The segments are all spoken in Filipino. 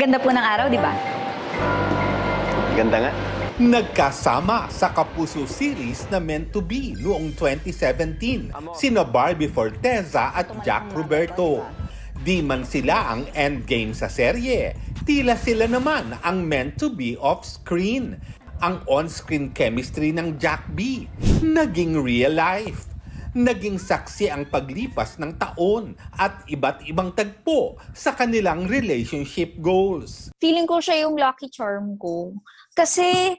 Ganda po ng araw, di ba? Ganda nga. Nagkasama sa Kapuso series na Meant to Be noong 2017 sina Barbie Forteza at Jack Roberto. Di man sila ang endgame sa serye, tila sila naman ang meant to be off-screen. Ang on-screen chemistry ng Jack B naging real life. Naging saksi ang paglipas ng taon at iba't ibang tagpo sa kanilang relationship goals. Feeling ko siya yung lucky charm ko. Kasi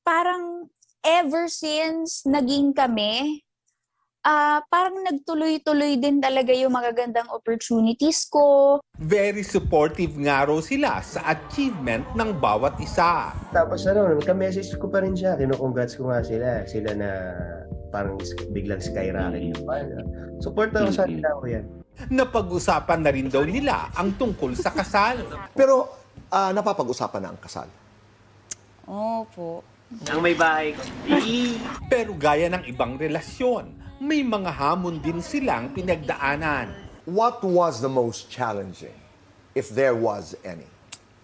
parang ever since naging kami, parang nagtuloy-tuloy din talaga yung magagandang opportunities ko. Very supportive nga raw sila sa achievement ng bawat isa. Tapos ka-message ko pa rin siya. Kino-congrats ko nga sila. Sila na parang biglang skyrocket yung support ako sa nila ko yan. Napag-usapan na rin daw nila ang tungkol sa kasal. Pero napapag-usapan na ang kasal. Opo. Ang may bahay ko. Pero gaya ng ibang relasyon, may mga hamon din silang pinagdaanan. What was the most challenging, if there was any?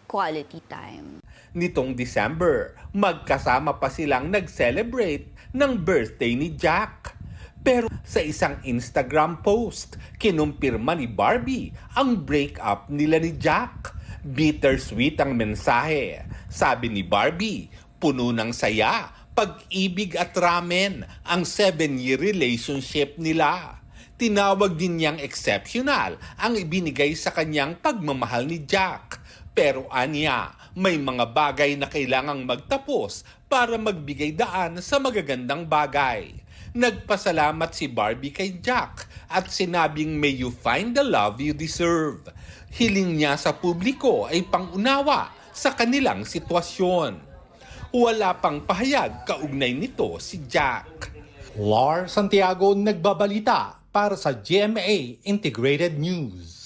Quality time. Nitong December, magkasama pa silang nag-celebrate ng birthday ni Jack. Pero sa isang Instagram post, kinumpirma ni Barbie ang breakup nila ni Jack. Bittersweet ang mensahe. Sabi ni Barbie, puno ng saya, pag-ibig at ramen ang 7-year relationship nila. Tinawag din niyang exceptional ang ibinigay sa kanyang pagmamahal ni Jack. Pero anya, may mga bagay na kailangang magtapos para magbigay daan sa magagandang bagay. Nagpasalamat si Barbie kay Jack at sinabing may you find the love you deserve. Hiling niya sa publiko ay pangunawa sa kanilang sitwasyon. Wala pang pahayag kaugnay nito si Jack. Lar Santiago nagbabalita para sa GMA Integrated News.